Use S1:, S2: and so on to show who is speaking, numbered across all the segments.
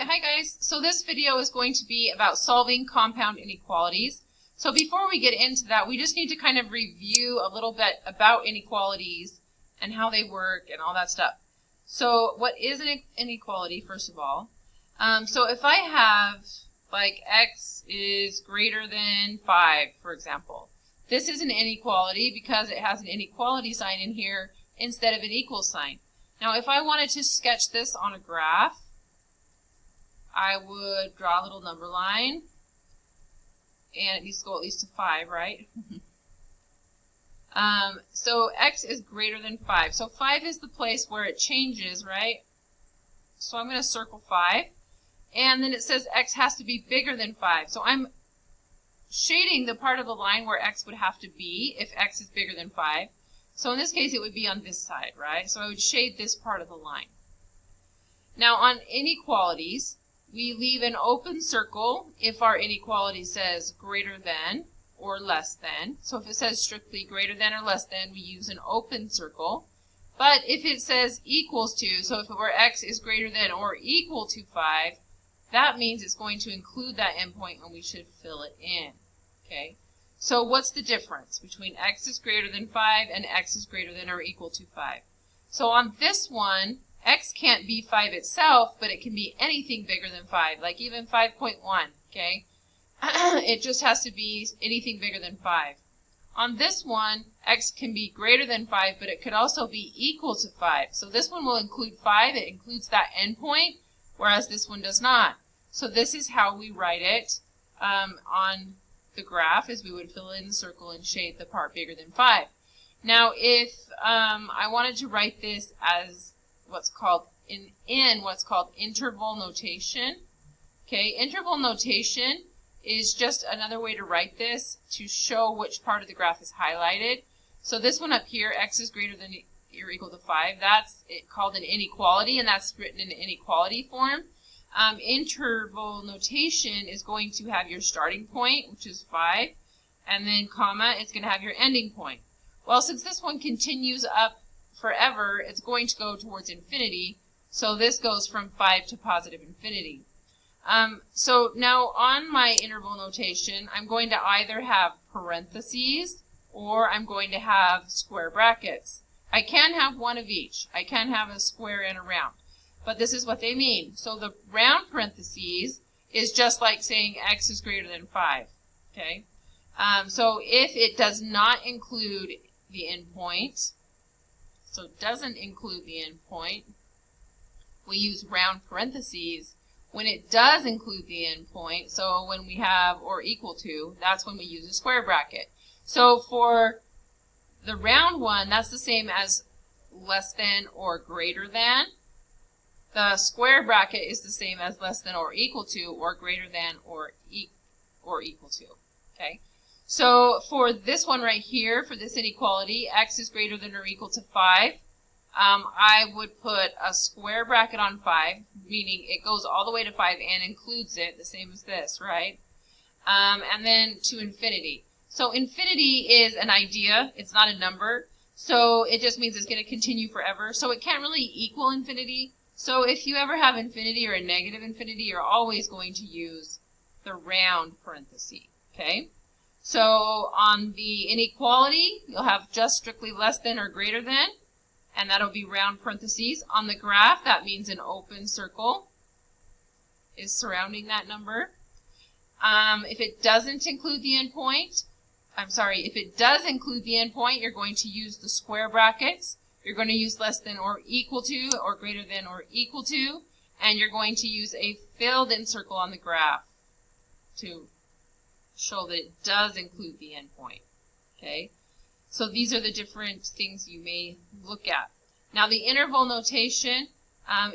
S1: Hi guys. So this video is going to be about solving compound inequalities. So before we get into that, we just need to kind of review a little bit about inequalities and how they work and all that stuff. So what is an inequality, first of all? So if I have like x is greater than 5, for example, this is an inequality because it has an inequality sign in here instead of an equal sign. Now if I wanted to sketch this on a graph, I would draw a little number line, and it needs to go at least to 5, right? So x is greater than 5. So 5 is the place where it changes, right? So I'm going to circle 5. And then it says x has to be bigger than 5. So I'm shading the part of the line where x would have to be if x is bigger than 5. So in this case, it would be on this side, right? So I would shade this part of the line. Now on inequalities, we leave an open circle if our inequality says greater than or less than. So if it says strictly greater than or less than, we use an open circle. But if it says equals to, so if it were x is greater than or equal to 5, that means it's going to include that endpoint and we should fill it in. Okay? So what's the difference between x is greater than 5 and x is greater than or equal to 5? So on this one, x can't be 5 itself, but it can be anything bigger than 5, like even 5.1, okay? It just has to be anything bigger than 5. On this one, x can be greater than 5, but it could also be equal to 5. So this one will include 5. It includes that endpoint, whereas this one does not. So this is how we write it on the graph, is we would fill in the circle and shade the part bigger than 5. Now, if I wanted to write this as what's called what's called interval notation. Okay, interval notation is just another way to write this to show which part of the graph is highlighted. So this one up here, x is greater than or equal to 5, that's called an inequality, and that's written in inequality form. Interval notation is going to have your starting point, which is 5, and then comma, it's going to have your ending point. Well, since this one continues up forever, it's going to go towards infinity, so this goes from 5 to positive infinity. So now on my interval notation, I'm going to either have parentheses or I'm going to have square brackets. I can have one of each. I can have a square and a round, but this is what they mean. So the round parentheses is just like saying x is greater than 5. Okay. So if it does not include the endpoint, so it doesn't include the endpoint, we use round parentheses. When it does include the endpoint, so when we have or equal to, that's when we use a square bracket. So for the round one, that's the same as less than or greater than. The square bracket is the same as less than or equal to, or greater than or equal to. Okay. So for this one right here, for this inequality, x is greater than or equal to 5, I would put a square bracket on 5, meaning it goes all the way to 5 and includes it, the same as this, right? And then to infinity. So infinity is an idea, it's not a number, so it just means it's going to continue forever. So it can't really equal infinity. So if you ever have infinity or a negative infinity, you're always going to use the round parenthesis, okay? So on the inequality, you'll have just strictly less than or greater than, and that'll be round parentheses. On the graph, that means an open circle is surrounding that number. If it doesn't include the endpoint, if it does include the endpoint, you're going to use the square brackets. You're going to use less than or equal to, or greater than or equal to, and you're going to use a filled in circle on the graph to show that it does include the endpoint. Okay? So these are the different things you may look at. Now the interval notation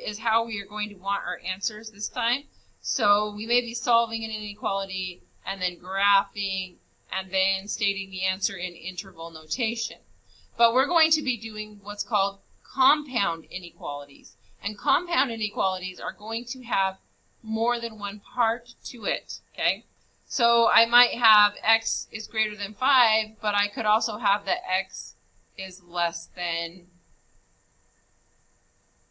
S1: is how we are going to want our answers this time. So we may be solving an inequality and then graphing and then stating the answer in interval notation. But we're going to be doing what's called compound inequalities. And compound inequalities are going to have more than one part to it. Okay? So I might have x is greater than 5, but I could also have that x is less than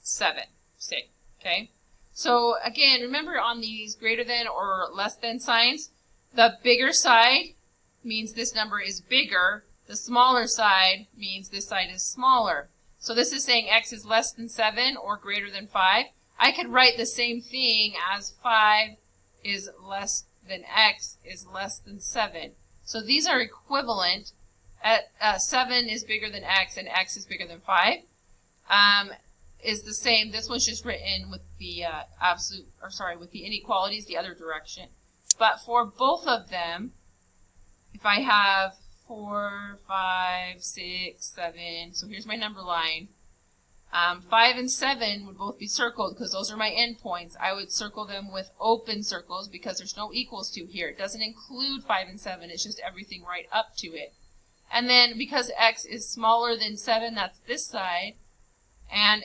S1: 7, say, okay? So again, remember on these greater than or less than signs, the bigger side means this number is bigger. The smaller side means this side is smaller. So this is saying x is less than 7 or greater than 5. I could write the same thing as 5 is less than x is less than 7. So these are equivalent. 7 is bigger than x and x is bigger than 5. Is the same. This one's just written with the with the inequalities the other direction. But for both of them, if I have 4, 5, 6, 7, so here's my number line. 5 and 7 would both be circled because those are my endpoints. I would circle them with open circles because there's no equals to here. It doesn't include 5 and 7. It's just everything right up to it. And then because x is smaller than 7, that's this side, and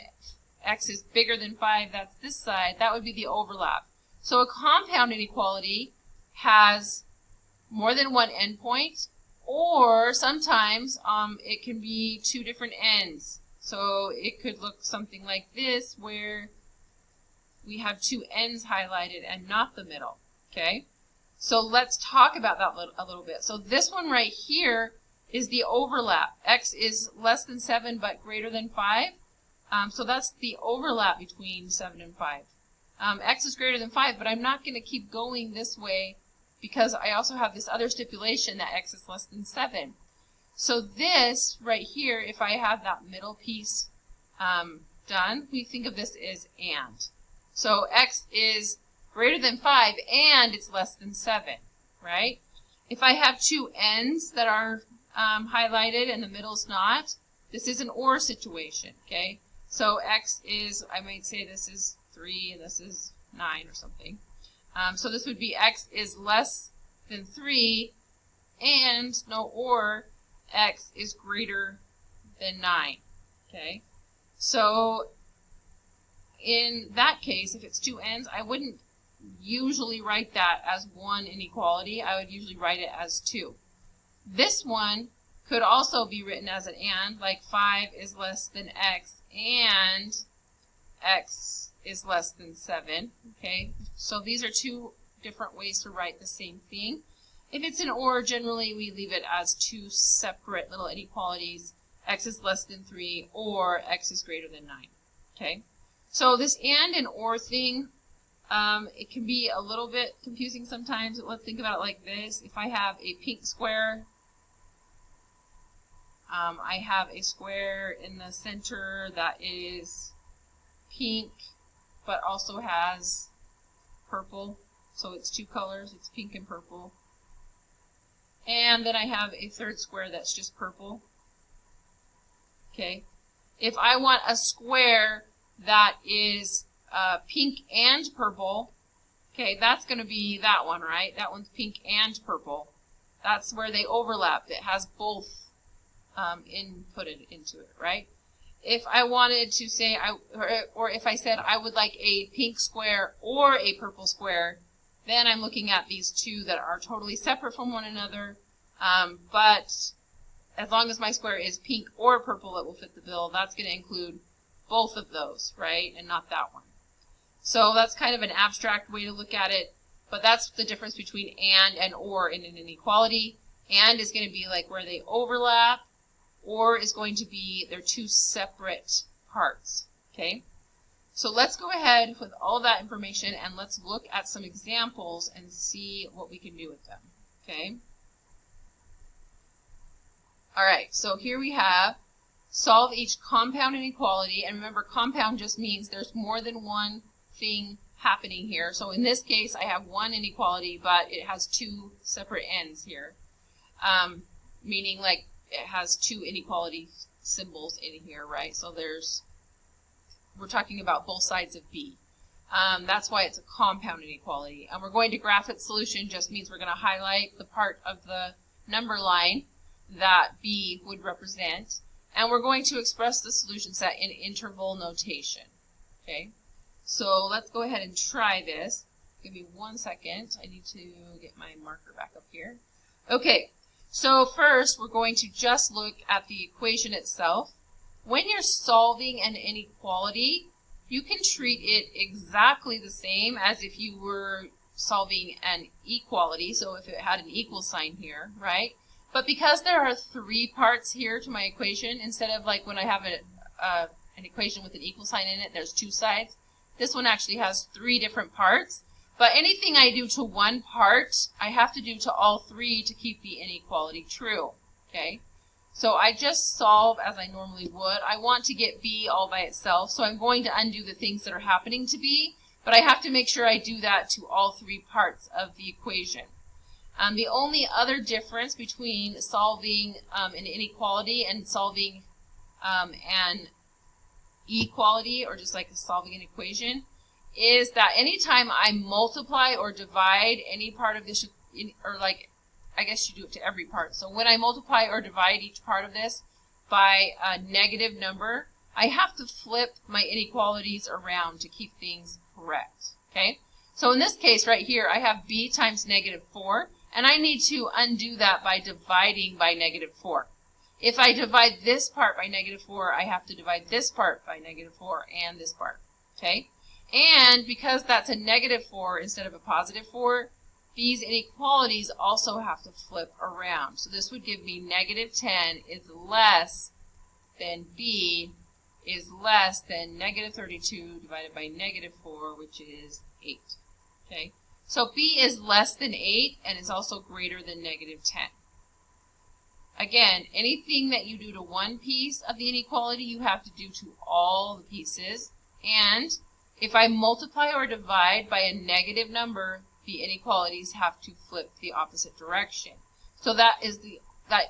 S1: x is bigger than 5, that's this side, that would be the overlap. So a compound inequality has more than one endpoint, or sometimes it can be two different ends. So it could look something like this, where we have two ends highlighted and not the middle. Okay? So let's talk about that a little bit. So this one right here is the overlap. X is less than 7 but greater than 5. So that's the overlap between 7 and 5. X is greater than 5, but I'm not going to keep going this way because I also have this other stipulation that x is less than 7. So this right here, if I have that middle piece done, we think of this as and. So x is greater than 5 and it's less than 7, right? If I have two ends that are highlighted and the middle's not, this is an or situation, okay? So x is, I might say this is 3 and this is 9 or something. So this would be x is less than 3 and, no or, x is greater than 9, okay? So in that case, if it's two ends, I wouldn't usually write that as one inequality. I would usually write it as two. This one could also be written as an and, like 5 is less than x and x is less than 7, okay? So these are two different ways to write the same thing. If it's an or, generally we leave it as two separate little inequalities. X is less than 3 or x is greater than 9, okay? So this and or thing, it can be a little bit confusing sometimes. Let's think about it like this. If I have a pink square, I have a square in the center that is pink but also has purple. So it's two colors, it's pink and purple. And then I have a third square that's just purple. Okay. If I want a square that is pink and purple, okay, that's going to be that one, right? That one's pink and purple. That's where they overlap. It has both inputted into it, right? If I wanted to say, or if I said I would like a pink square or a purple square, then I'm looking at these two that are totally separate from one another, but as long as my square is pink or purple, it will fit the bill. That's going to include both of those, right, and not that one. So that's kind of an abstract way to look at it, but that's the difference between and or in an inequality. And is going to be like where they overlap, or is going to be they're two separate parts, okay? So let's go ahead with all that information and let's look at some examples and see what we can do with them, okay? All right, so here we have solve each compound inequality, and remember compound just means there's more than one thing happening here. So in this case I have one inequality, but it has two separate ends here, meaning like it has two inequality symbols in here, right? So we're talking about both sides of B. That's why it's a compound inequality. And we're going to graph its solution just means we're going to highlight the part of the number line that B would represent. And we're going to express the solution set in interval notation. Okay? So let's go ahead and try this. Give me 1 second. I need to get my marker back up here. Okay. So first, we're going to just look at the equation itself. When you're solving an inequality, you can treat it exactly the same as if you were solving an equality, so if it had an equal sign here, right? But because there are 3 parts here to my equation, instead of like when I have an equation with an equal sign in it, there's 2 sides. This one actually has 3 different parts. But anything I do to one part, I have to do to all 3 to keep the inequality true, okay? So I just solve as I normally would. I want to get B all by itself, so I'm going to undo the things that are happening to B, but I have to make sure I do that to all 3 parts of the equation. The only other difference between solving an inequality and solving an equality, or just like solving an equation, is that anytime I multiply or divide any part of this, or like, I guess you do it to every part. So when I multiply or divide each part of this by a negative number, I have to flip my inequalities around to keep things correct, okay? So in this case right here, I have b times negative 4, and I need to undo that by dividing by negative 4. If I divide this part by negative 4, I have to divide this part by negative 4 and this part, okay? And because that's a negative 4 instead of a positive 4, these inequalities also have to flip around. So this would give me negative 10 is less than b is less than negative 32 divided by negative 4, which is 8. Okay? So b is less than 8 and is also greater than negative 10. Again, anything that you do to one piece of the inequality, you have to do to all the pieces. And if I multiply or divide by a negative number, the inequalities have to flip the opposite direction. So that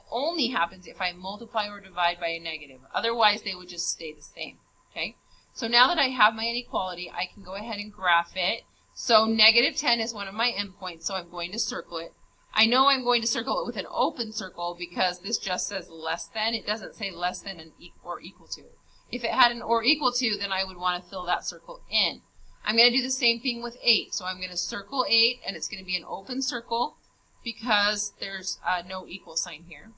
S1: only happens if I multiply or divide by a negative. Otherwise, they would just stay the same. Okay? So now that I have my inequality, I can go ahead and graph it. So negative 10 is one of my endpoints, so I'm going to circle it. I know I'm going to circle it with an open circle because this just says less than. It doesn't say less than or equal to. If it had an or equal to, then I would want to fill that circle in. I'm going to do the same thing with 8. So I'm going to circle 8, and it's going to be an open circle because there's no equal sign here.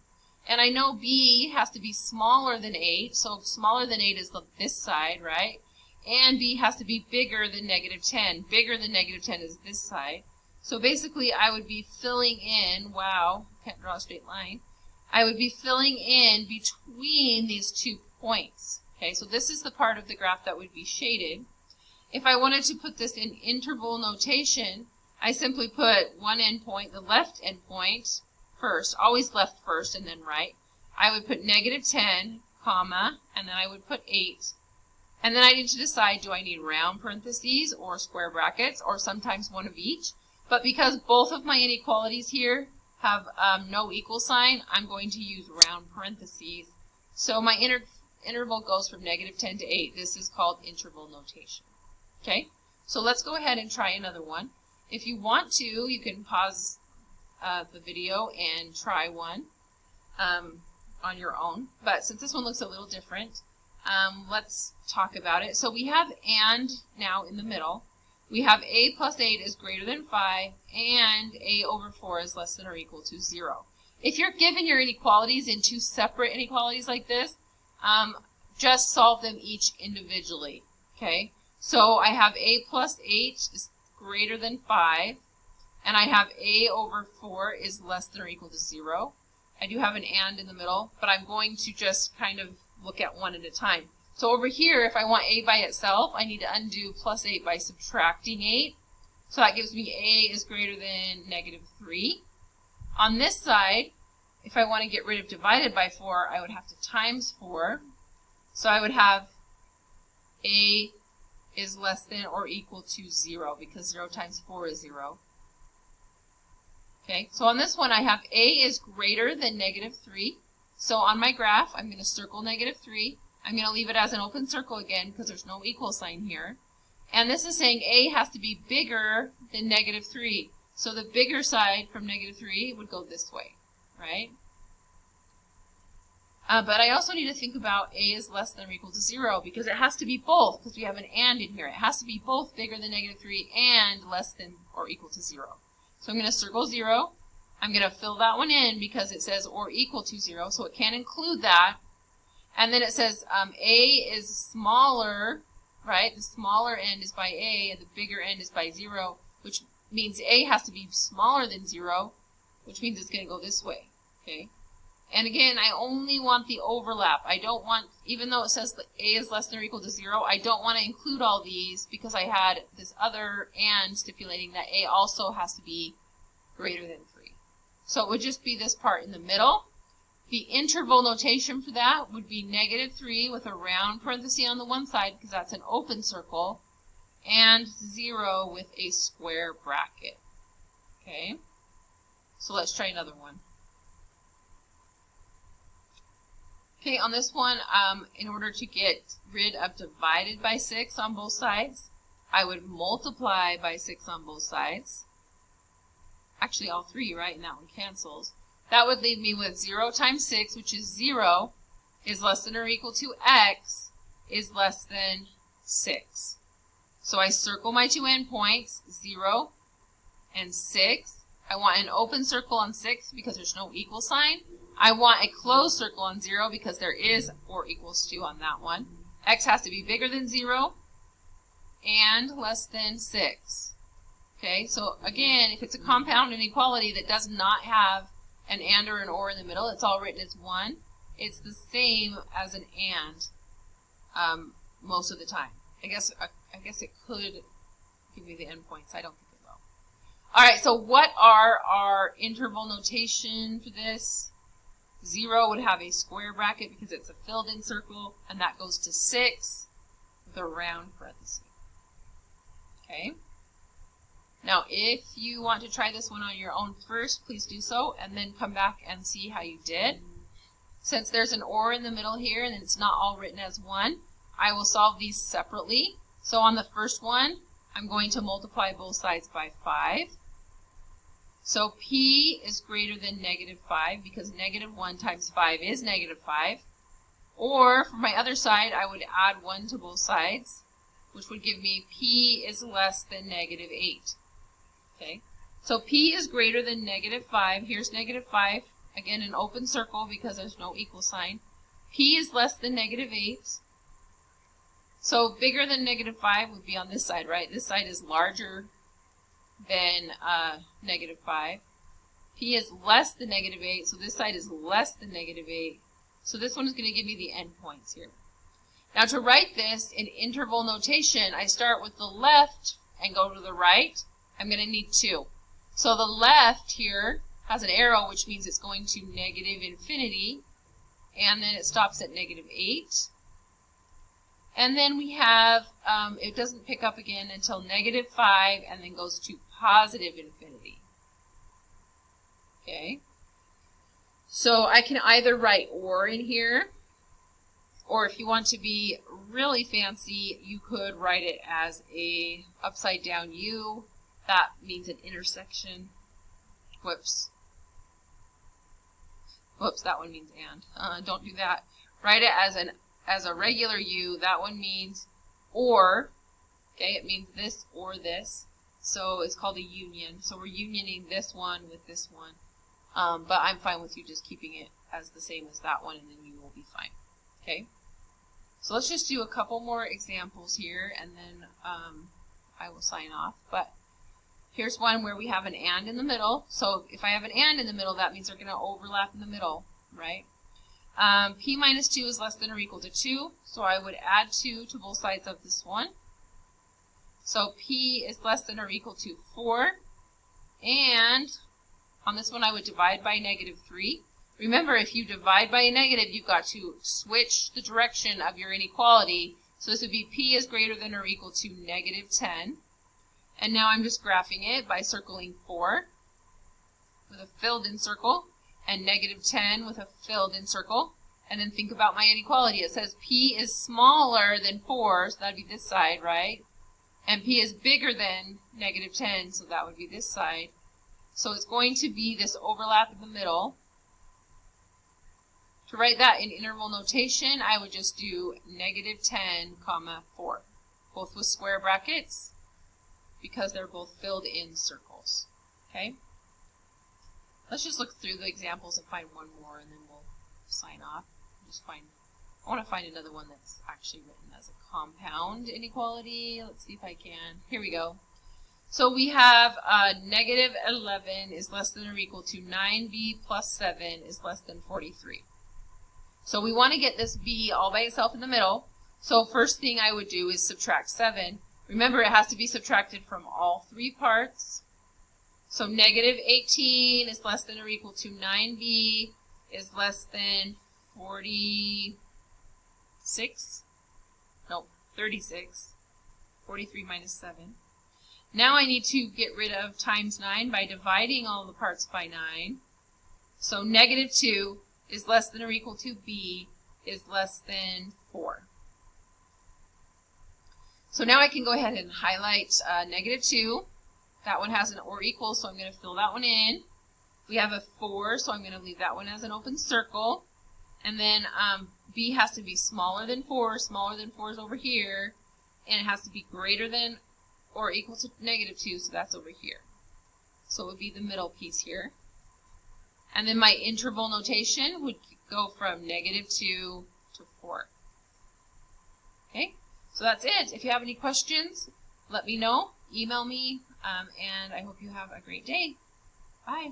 S1: And I know b has to be smaller than 8, so smaller than 8 is this side, right? And b has to be bigger than negative 10. Bigger than negative 10 is this side. So basically I would be filling in, wow, can't draw a straight line. I would be filling in between these 2 points. Okay, so this is the part of the graph that would be shaded. If I wanted to put this in interval notation, I simply put one endpoint, the left endpoint, first, always left first and then right. I would put negative 10, comma, and then I would put 8. And then I need to decide, do I need round parentheses or square brackets, or sometimes one of each. But because both of my inequalities here have no equal sign, I'm going to use round parentheses. So my interval goes from negative 10 to 8. This is called interval notation. Okay, so let's go ahead and try another one. If you want to, you can pause the video and try one on your own. But since this one looks a little different, let's talk about it. So we have and now in the middle. We have a plus 8 is greater than 5, and a over 4 is less than or equal to 0. If you're given your inequalities in 2 separate inequalities like this, just solve them each individually. Okay? So I have a plus 8 is greater than 5, and I have a over 4 is less than or equal to 0. I do have an and in the middle, but I'm going to just kind of look at one at a time. So over here, if I want a by itself, I need to undo plus 8 by subtracting 8. So that gives me a is greater than negative 3. On this side, if I want to get rid of divided by 4, I would have to times 4. So I would have a is less than or equal to 0, because 0 times 4 is 0. Okay, so on this one, I have a is greater than negative 3. So on my graph, I'm going to circle negative 3. I'm going to leave it as an open circle again because there's no equal sign here. And this is saying a has to be bigger than negative 3. So the bigger side from negative 3 would go this way, right? But I also need to think about a is less than or equal to 0 because it has to be both, because we have an and in here. It has to be both bigger than negative 3 and less than or equal to 0. So I'm going to circle 0. I'm going to fill that one in because it says or equal to 0, so it can't include that. And then it says a is smaller right? The smaller end is by A and the bigger end is by 0, which means A has to be smaller than 0, which means it's going to go this way, okay? And again, I only want the overlap. I don't want, even though it says that A is less than or equal to 0, I don't want to include all these because I had this other and stipulating that A also has to be greater than 3. So it would just be this part in the middle. The interval notation for that would be -3 with a round parenthesis on the one side because that's an open circle, and 0 with a square bracket. Okay? So let's try another one. Okay, on this one, in order to get rid of divided by 6 on both sides, I would multiply by 6 on both sides. Actually, all three, right? And that one cancels. That would leave me with 0 times 6, which is 0, is less than or equal to x, is less than 6. So I circle my two endpoints, 0 and 6. I want an open circle on 6 because there's no equal sign. I want a closed circle on 0 because there is or equals to on that one. X has to be bigger than 0 and less than 6. Okay, so again, if it's a compound inequality that does not have an and or an or in the middle, it's all written as 1. It's the same as an and most of the time. I guess it could give me the endpoints. I don't think it will. All right, so what are our interval notation for this? 0 would have a square bracket because it's a filled-in circle, and that goes to 6 with a round parenthesis. Okay? Now, if you want to try this one on your own first, please do so, and then come back and see how you did. Since there's an or in the middle here, and it's not all written as 1, I will solve these separately. So on the first one, I'm going to multiply both sides by 5. So P is greater than -5 because -1 times 5 is -5. Or for my other side, I would add 1 to both sides, which would give me P is less than -8. Okay, so P is greater than -5. Here's -5. Again, an open circle because there's no equal sign. P is less than -8. So bigger than -5 would be on this side, right? This side is larger than -5. P is less than -8, so this side is less than -8. So this one is going to give me the endpoints here. Now to write this in interval notation, I start with the left and go to the right. I'm going to need 2. So the left here has an arrow, which means it's going to -infinity, and then it stops at -8. And then we have, it doesn't pick up again until -5 and then goes to +infinity. Okay. So I can either write or in here, or if you want to be really fancy, you could write it as a upside down U. That means an intersection. Whoops. Whoops, that one means and. Don't do that. Write it as a regular U. That one means or. Okay, it means this or this. So it's called a union. So we're unioning this one with this one. But I'm fine with you just keeping it as the same as that one, and then you will be fine. Okay? So let's just do a couple more examples here, and then I will sign off. But here's one where we have an and in the middle. So if I have an and in the middle, that means they're going to overlap in the middle, right? P minus 2 is less than or equal to 2, so I would add 2 to both sides of this one. So P is less than or equal to 4, and on this one I would divide by -3. Remember, if you divide by a negative, you've got to switch the direction of your inequality. So this would be P is greater than or equal to -10. And now I'm just graphing it by circling 4 with a filled-in circle, and -10 with a filled-in circle. And then think about my inequality. It says P is smaller than 4, so that would be this side, right? And P is bigger than -10, so that would be this side. So it's going to be this overlap in the middle. To write that in interval notation, I would just do -10, 4, both with square brackets, because they're both filled in circles. Okay? Let's just look through the examples and find one more, and then we'll sign off. Just find I want to find another one that's actually written as a compound inequality. Let's see if I can. Here we go. So we have negative 11 is less than or equal to 9b plus 7 is less than 43. So we want to get this b all by itself in the middle. So first thing I would do is subtract 7. Remember, it has to be subtracted from all three parts. So negative 18 is less than or equal to 9b is less than 46. Nope, 36. 43 minus 7. Now I need to get rid of times 9 by dividing all the parts by 9. So negative 2 is less than or equal to b is less than 4. So now I can go ahead and highlight negative 2. That one has an or equal, so I'm going to fill that one in. We have a 4, so I'm going to leave that one as an open circle. And then b has to be smaller than 4. Smaller than 4 is over here. And it has to be greater than or equal to negative 2, so that's over here. So it would be the middle piece here. And then my interval notation would go from negative 2 to 4. Okay, so that's it. If you have any questions, let me know. Email me, and I hope you have a great day. Bye.